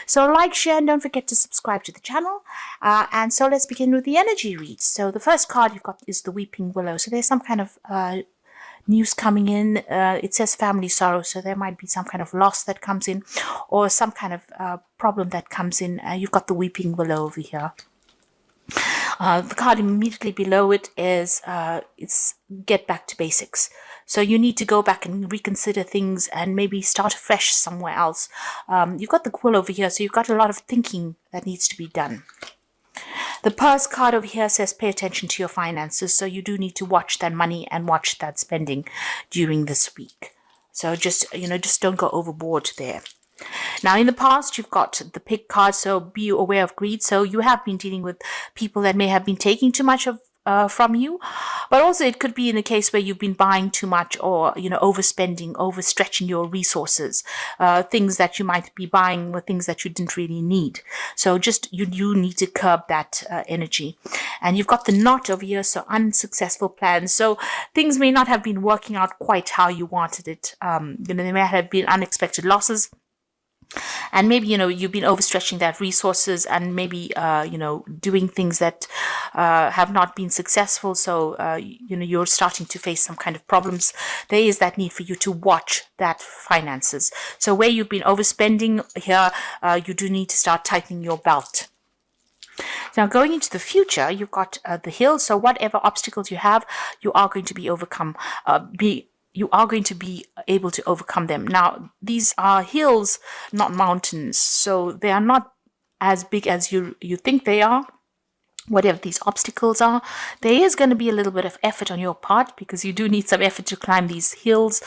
So like, share, and don't forget to subscribe to the channel. And so let's begin with the energy reads. So the first card you've got is the Weeping Willow. So there's some kind of news coming in. It says family sorrow, so there might be some kind of loss that comes in, or some kind of problem that comes in. You've got the Weeping Willow over here. The card immediately below it is it's get back to basics. So you need to go back and reconsider things and maybe start afresh somewhere else. You've got the Quill over here, so you've got a lot of thinking that needs to be done. The Purse card over here says pay attention to your finances, so you do need to watch that money and watch that spending during this week. So just don't go overboard there. Now, in the past, you've got the Pig card, so be aware of greed. So you have been dealing with people that may have been taking too much of from you, but also it could be in a case where you've been buying too much, or overspending, overstretching your resources. Things that you might be buying were things that you didn't really need. So just you need to curb that energy. And you've got the Knot over here, so unsuccessful plans. So things may not have been working out quite how you wanted it. There may have been unexpected losses. And maybe, you've been overstretching that resources, and maybe, doing things that have not been successful. So, you're starting to face some kind of problems. There is that need for you to watch that finances. So where you've been overspending here, you do need to start tightening your belt. Now, going into the future, you've got the Hill. So whatever obstacles you have, you are going to be you are going to be able to overcome them. Now, these are hills, not mountains, so they are not as big as you think they are. Whatever these obstacles are, there is going to be a little bit of effort on your part, because you do need some effort to climb these hills.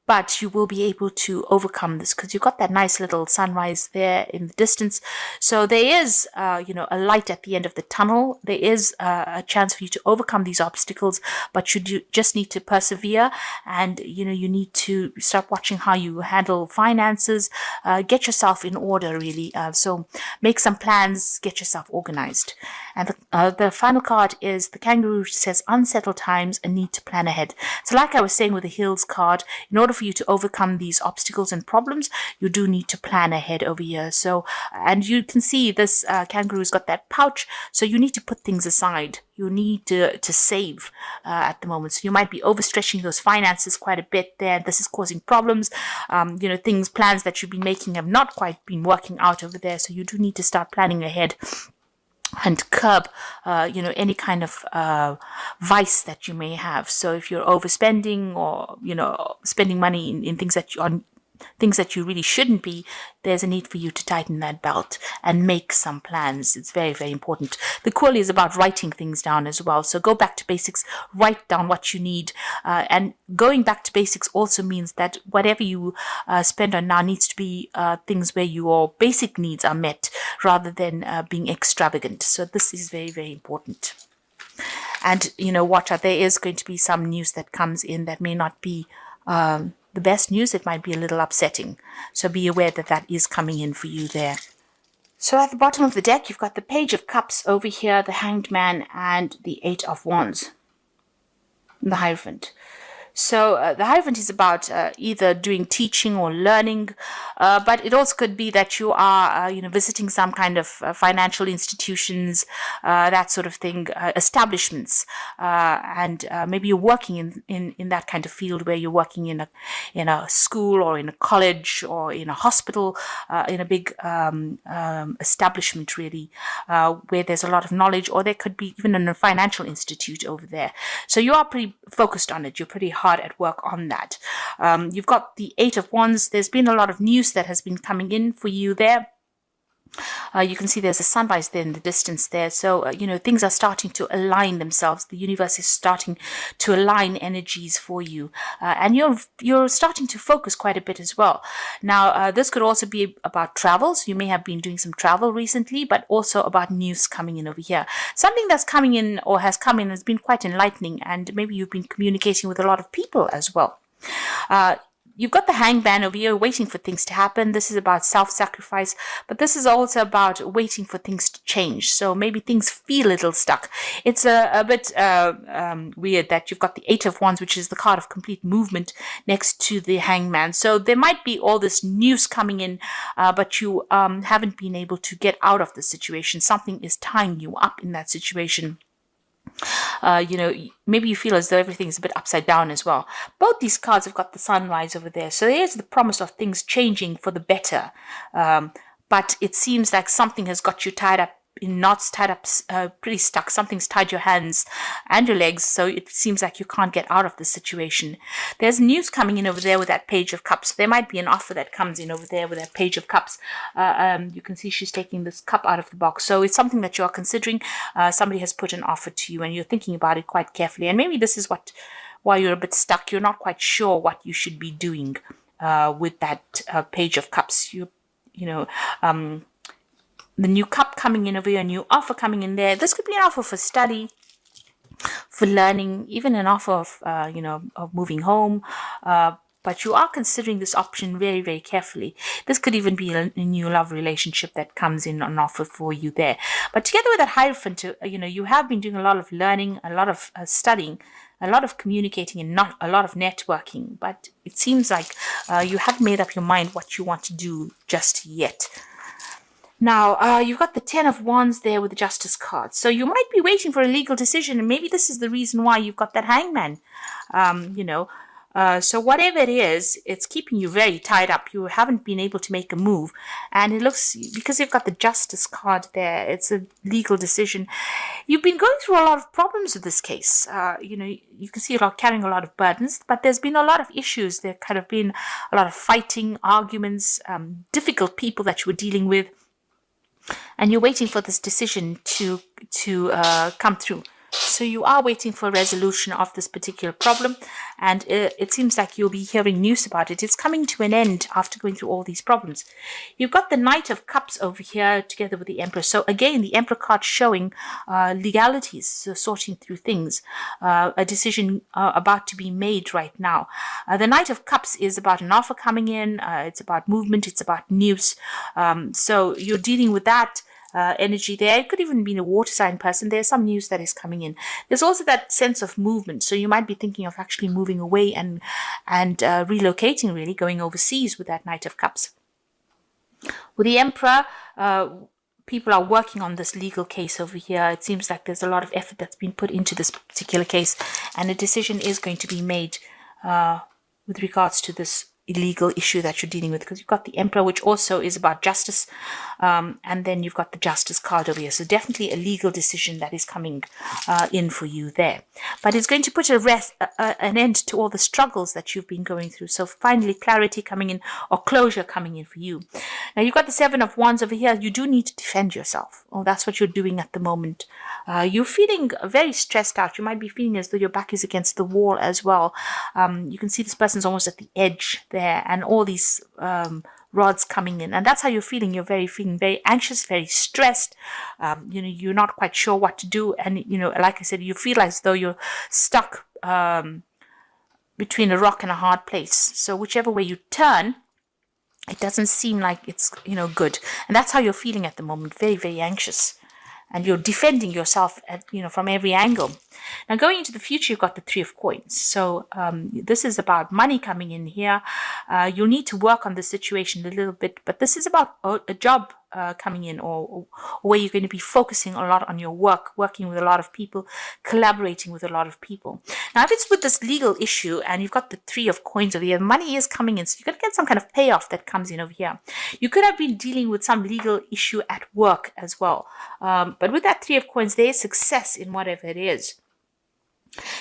But you will be able to overcome this, because you've got that nice little sunrise there in the distance. So there is, a light at the end of the tunnel. There is a chance for you to overcome these obstacles, but you just need to persevere, and, you need to start watching how you handle finances, get yourself in order, really. So make some plans, get yourself organized. And the final card is the Kangaroo, which says unsettled times and need to plan ahead. So like I was saying with the Hills card, in order for you to overcome these obstacles and problems, you do need to plan ahead over here. So, and you can see this kangaroo's got that pouch, so you need to put things aside. You need to save at the moment. So you might be overstretching those finances quite a bit there. This is causing problems. Plans that you've been making have not quite been working out over there. So you do need to start planning ahead and curb, any kind of vice that you may have. So if you're overspending, or, spending money in things that you really shouldn't be, there's a need for you to tighten that belt and make some plans. It's very, very important. The Quill is about writing things down as well. So go back to basics, write down what you need. And going back to basics also means that whatever you spend on now needs to be things where your basic needs are met, rather than being extravagant. So this is very, very important. And, there is going to be some news that comes in that may not be the best news. It might be a little upsetting. So be aware that that is coming in for you there. So at the bottom of the deck, you've got the Page of Cups over here, the Hanged Man, and the Eight of Wands, the Hierophant. So the Hierophant is about either doing teaching or learning, but it also could be that you are, visiting some kind of financial institutions, that sort of thing, establishments, and maybe you're working in that kind of field, where you're working in a school, or in a college, or in a hospital, in a big establishment, really, where there's a lot of knowledge, or there could be even in a financial institute over there. So you are pretty focused on it. You're pretty hard at work on that. You've got the Eight of Wands. There's been a lot of news that has been coming in for you there. You can see there's a sunrise there in the distance there. So, things are starting to align themselves. The universe is starting to align energies for you. And you're starting to focus quite a bit as well. Now, this could also be about travels. You may have been doing some travel recently, but also about news coming in over here. Something that's coming in, or has come in, has been quite enlightening. And maybe you've been communicating with a lot of people as well. You've got the hangman over here waiting for things to happen. This is about self-sacrifice, but this is also about waiting for things to change. So maybe things feel a little stuck. It's a bit weird that you've got the Eight of Wands, which is the card of complete movement, next to the hangman. So there might be all this news coming in, but you haven't been able to get out of the situation. Something is tying you up in that situation. Maybe you feel as though everything is a bit upside down as well. Both these cards have got the sunrise over there. So there's the promise of things changing for the better. But it seems like something has got you tied up in knots, tied up, pretty stuck. Something's tied your hands and your legs. So it seems like you can't get out of the situation. There's news coming in over there with that Page of Cups. There might be an offer that comes in over there with that Page of Cups. You can see she's taking this cup out of the box. So it's something that you are considering. Somebody has put an offer to you and you're thinking about it quite carefully. And maybe this is why you're a bit stuck. You're not quite sure what you should be doing with that Page of Cups. The new cup coming in over here, a new offer coming in there. This could be an offer for study, for learning, even an offer of moving home. But you are considering this option very, very carefully. This could even be a new love relationship that comes in on offer for you there. But together with that Hierophant, you have been doing a lot of learning, a lot of studying, a lot of communicating, and not a lot of networking. But it seems like you haven't made up your mind what you want to do just yet. Now, you've got the Ten of Wands there with the Justice card. So you might be waiting for a legal decision, and maybe this is the reason why you've got that Hangman, So whatever it is, it's keeping you very tied up. You haven't been able to make a move. And it looks, because you've got the Justice card there, it's a legal decision. You've been going through a lot of problems with this case. You can see you're carrying a lot of burdens, but there's been a lot of issues. There kind of been a lot of fighting, arguments, difficult people that you were dealing with. And you're waiting for this decision to come through. So you are waiting for a resolution of this particular problem, and it seems like you'll be hearing news about it. It's coming to an end after going through all these problems. You've got the Knight of Cups over here together with the Emperor. So again, the Emperor card showing legalities, so sorting through things, a decision about to be made right now. The Knight of Cups is about an offer coming in. It's about movement. It's about news. So you're dealing with that energy there. It could even be a water sign person. There's some news that is coming in. There's also that sense of movement. So you might be thinking of actually moving away and relocating, really, going overseas with that Knight of Cups. With the Emperor, people are working on this legal case over here. It seems like there's a lot of effort that's been put into this particular case, and a decision is going to be made with regards to this illegal issue that you're dealing with, because you've got the Emperor, which also is about justice, and then you've got the Justice card over here. So definitely a legal decision that is coming in for you there. But it's going to put an end to all the struggles that you've been going through. So finally clarity coming in, or closure coming in for you. Now you've got the Seven of Wands over here. You do need to defend yourself. Oh, that's what you're doing at the moment. You're feeling very stressed out. You might be feeling as though your back is against the wall as well. You can see this person's almost at the edge there, and all these rods coming in, and that's how you're feeling. You're feeling very anxious, very stressed. You're not quite sure what to do, and like I said, you feel as though you're stuck between a rock and a hard place. So whichever way you turn, it doesn't seem like it's good, and that's how you're feeling at the moment. Very, very anxious. And you're defending yourself from every angle. Now going into the future, you've got the Three of Coins. So this is about money coming in here. You'll need to work on the situation a little bit, but this is about a job coming in, or where you're going to be focusing a lot on your work, working with a lot of people, collaborating with a lot of people. Now if it's with this legal issue and you've got the Three of Coins over here, money is coming in, so you're going to get some kind of payoff that comes in over here. You could have been dealing with some legal issue at work as well, but with that Three of Coins, there is success in whatever it is.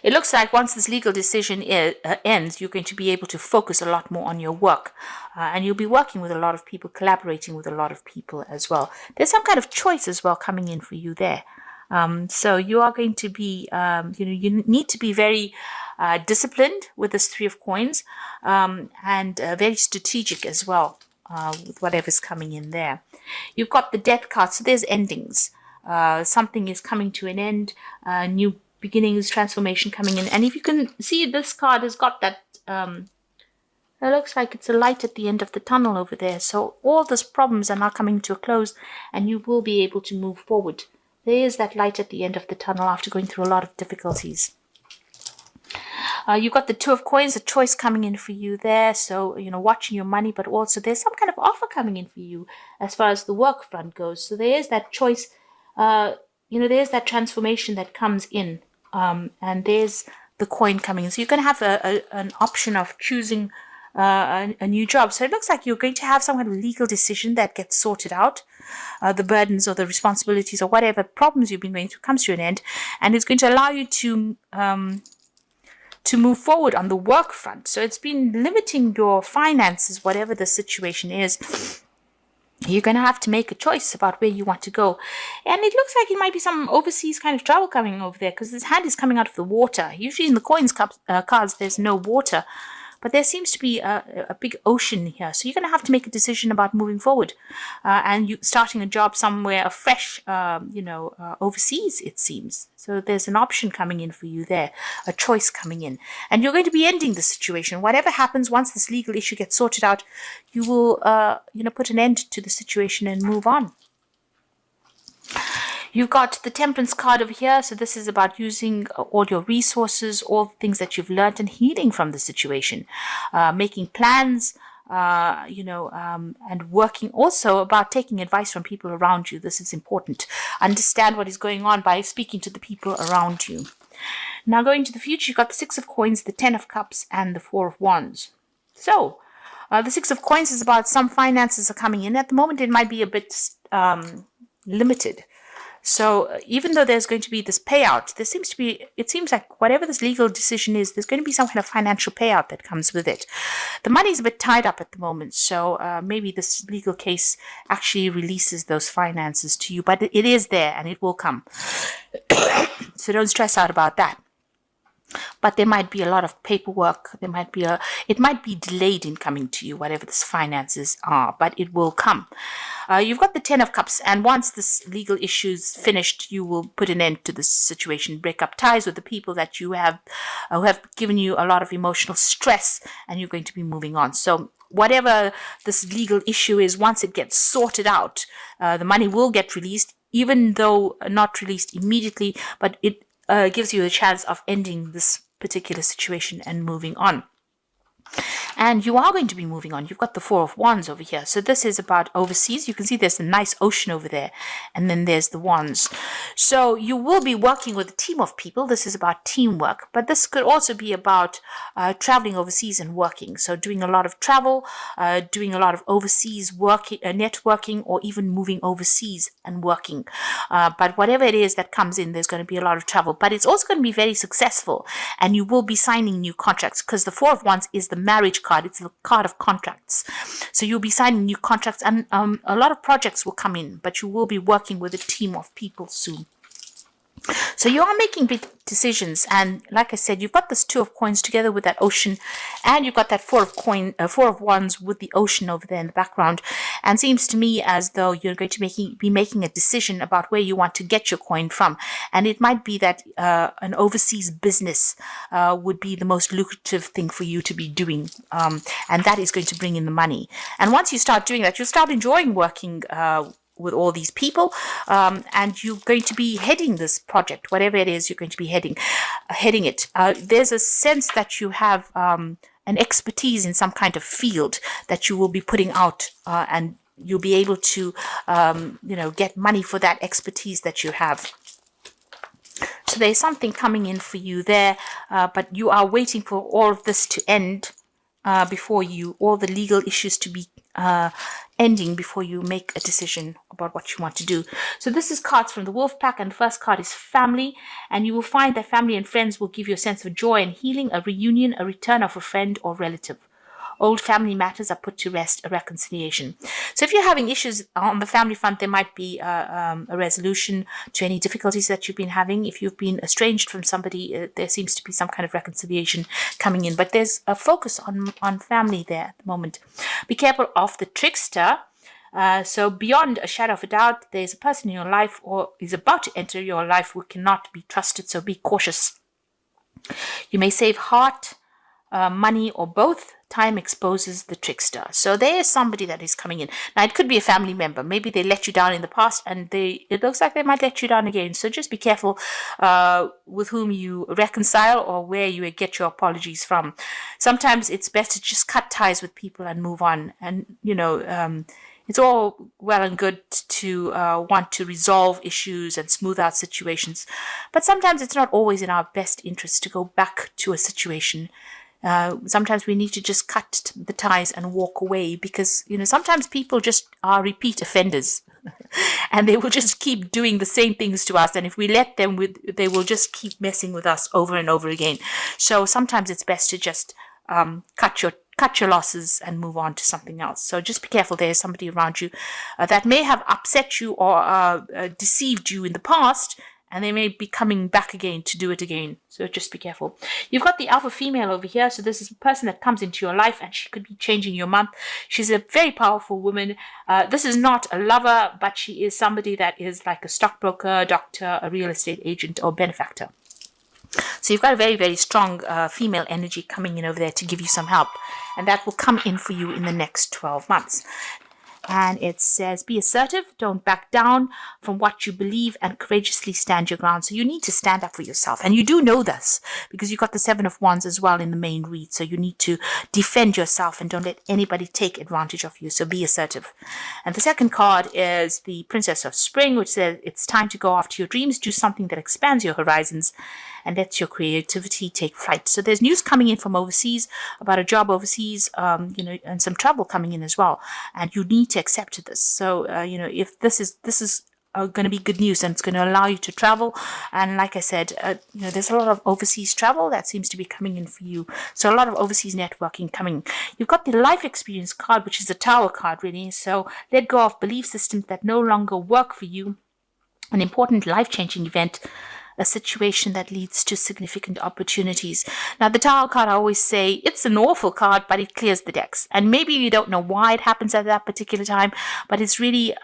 It looks like once this legal decision ends, you're going to be able to focus a lot more on your work, and you'll be working with a lot of people, collaborating with a lot of people as well. There's some kind of choice as well coming in for you there. So you are going to be, you need to be very disciplined with this Three of Coins, and very strategic as well with whatever's coming in there. You've got the Death card, so there's endings. Something is coming to an end, new beginnings, transformation coming in. And if you can see, this card has got that It looks like it's a light at the end of the tunnel over there. So all those problems are now coming to a close and you will be able to move forward. There is that light at the end of the tunnel after going through a lot of difficulties. You've got the Two of Coins, a choice coming in for you there. So, watching your money, but also there's some kind of offer coming in for you as far as the work front goes. So there is that choice, there's that transformation that comes in. And there's the coin coming in. So you're going to have an option of choosing a new job. So it looks like you're going to have some kind of legal decision that gets sorted out. The burdens or the responsibilities or whatever problems you've been going through comes to an end, and it's going to allow you to move forward on the work front. So it's been limiting your finances, whatever the situation is. You're going to have to make a choice about where you want to go. And it looks like it might be some overseas kind of travel coming over there, because this hand is coming out of the water. Usually in the coins cards, there's no water. But there seems to be a big ocean here. So you're going to have to make a decision about moving forward. And you starting a job somewhere afresh, overseas, it seems. So there's an option coming in for you there, a choice coming in. And you're going to be ending the situation. Whatever happens, once this legal issue gets sorted out, you will, put an end to the situation and move on. You've got the Temperance card over here. So this is about using all your resources, all the things that you've learned and healing from the situation, making plans, and working also about taking advice from people around you. This is important. Understand what is going on by speaking to the people around you. Now going to the future, you've got the Six of Coins, the Ten of Cups, and the Four of Wands. So the Six of Coins is about some finances are coming in. At the moment, it might be a bit limited. So even though there's going to be this payout, it seems like whatever this legal decision is, there's going to be some kind of financial payout that comes with it. The money's a bit tied up at the moment, so maybe this legal case actually releases those finances to you, but it is there and it will come. So don't stress out about that. But there might be a lot of paperwork. It might be delayed in coming to you, whatever this finances are, but it will come. You've got the Ten of Cups, and once this legal issue is finished, you will put an end to this situation, break up ties with the people that you have who have given you a lot of emotional stress, and you're going to be moving on. So whatever this legal issue is, once it gets sorted out, the money will get released, even though not released immediately, but it gives you a chance of ending this particular situation and moving on. And you are going to be moving on. You've got the Four of Wands over here. So this is about overseas. You can see there's a nice ocean over there. And then there's the wands. So you will be working with a team of people. This is about teamwork. But this could also be about traveling overseas and working. So doing a lot of travel, doing a lot of overseas working, networking, or even moving overseas and working. But whatever it is that comes in, there's going to be a lot of travel. But it's also going to be very successful. And you will be signing new contracts, because the Four of Wands is the marriage card. It's the card of contracts. So you'll be signing new contracts, and a lot of projects will come in, but you will be working with a team of people soon. So you are making big decisions, and like I said, you've got this Two of Coins together with that ocean, and you've got that Four of Wands with the ocean over there in the background. And seems to me as though you're going to be making a decision about where you want to get your coin from, and it might be that an overseas business would be the most lucrative thing for you to be doing, and that is going to bring in the money. And once you start doing that, you'll start enjoying working with all these people, and you're going to be heading this project, whatever it is you're going to be heading it. There's a sense that you have an expertise in some kind of field that you will be putting out, and you'll be able to, get money for that expertise that you have. So there's something coming in for you there, but you are waiting for all of this to end before all the legal issues to be ending before you make a decision about what you want to do. So this is cards from the Wolf Pack, and the first card is family, and you will find that family and friends will give you a sense of joy and healing, a reunion, a return of a friend or relative. Old family matters are put to rest, a reconciliation. So if you're having issues on the family front, there might be a resolution to any difficulties that you've been having. If you've been estranged from somebody, there seems to be some kind of reconciliation coming in. But there's a focus on family there at the moment. Be careful of the trickster. So beyond a shadow of a doubt, there's a person in your life or is about to enter your life who cannot be trusted. So be cautious. You may save heart, money, or both time exposes the trickster. So there is somebody that is coming in. Now, it could be a family member. Maybe they let you down in the past, and it looks like they might let you down again. So just be careful with whom you reconcile or where you get your apologies from. Sometimes it's best to just cut ties with people and move on. And, it's all well and good to want to resolve issues and smooth out situations. But sometimes it's not always in our best interest to go back to a situation. Sometimes we need to just cut the ties and walk away, because sometimes people just are repeat offenders and they will just keep doing the same things to us, and if we let them, they will just keep messing with us over and over again. So sometimes it's best to just cut your losses and move on to something else. So just be careful. There's somebody around you that may have upset you or deceived you in the past, and they may be coming back again to do it again. So just be careful. You've got the alpha female over here. So this is a person that comes into your life, and she could be changing your month. She's a very powerful woman. This is not a lover, but she is somebody that is like a stockbroker, doctor, a real estate agent, or benefactor. So you've got a very, very strong female energy coming in over there to give you some help. And that will come in for you in the next 12 months. And it says, be assertive, don't back down from what you believe, and courageously stand your ground. So you need to stand up for yourself. And you do know this, because you've got the Seven of Wands as well in the main read. So you need to defend yourself and don't let anybody take advantage of you. So be assertive. And the second card is the Princess of Spring, which says it's time to go after your dreams, do something that expands your horizons and lets your creativity take flight. So there's news coming in from overseas about a job overseas, and some trouble coming in as well. And you need to accept this. So, if this is going to be good news, and it's going to allow you to travel. And like I said, there's a lot of overseas travel that seems to be coming in for you. So a lot of overseas networking coming. You've got the life experience card, which is the Tower card, really. So let go of belief systems that no longer work for you. An important life-changing event, a situation that leads to significant opportunities. Now, the Tower card, I always say, it's an awful card, but it clears the decks. And maybe you don't know why it happens at that particular time, but it's really,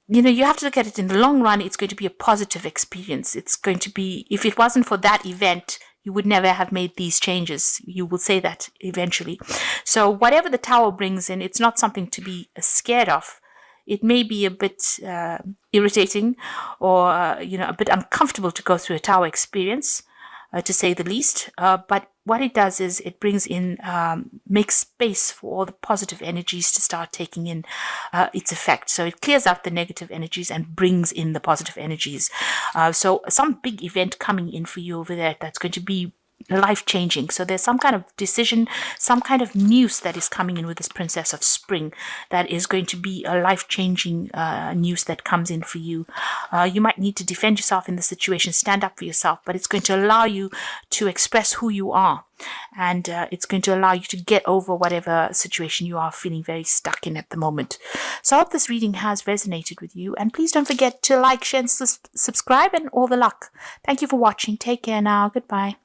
you have to look at it in the long run. It's going to be a positive experience. It's going to be, if it wasn't for that event, you would never have made these changes. You will say that eventually. So whatever the Tower brings in, it's not something to be scared of. It may be a bit irritating or, a bit uncomfortable to go through a Tower experience, to say the least. But what it does is it brings in, makes space for all the positive energies to start taking in its effect. So it clears out the negative energies and brings in the positive energies. So some big event coming in for you over there that's going to be life-changing. So there's some kind of decision, some kind of news that is coming in with this Princess of Spring that is going to be a life-changing news that comes in for you. You might need to defend yourself in the situation, stand up for yourself, but it's going to allow you to express who you are. And it's going to allow you to get over whatever situation you are feeling very stuck in at the moment. So I hope this reading has resonated with you. And please don't forget to like, share, and subscribe, and all the luck. Thank you for watching. Take care now. Goodbye.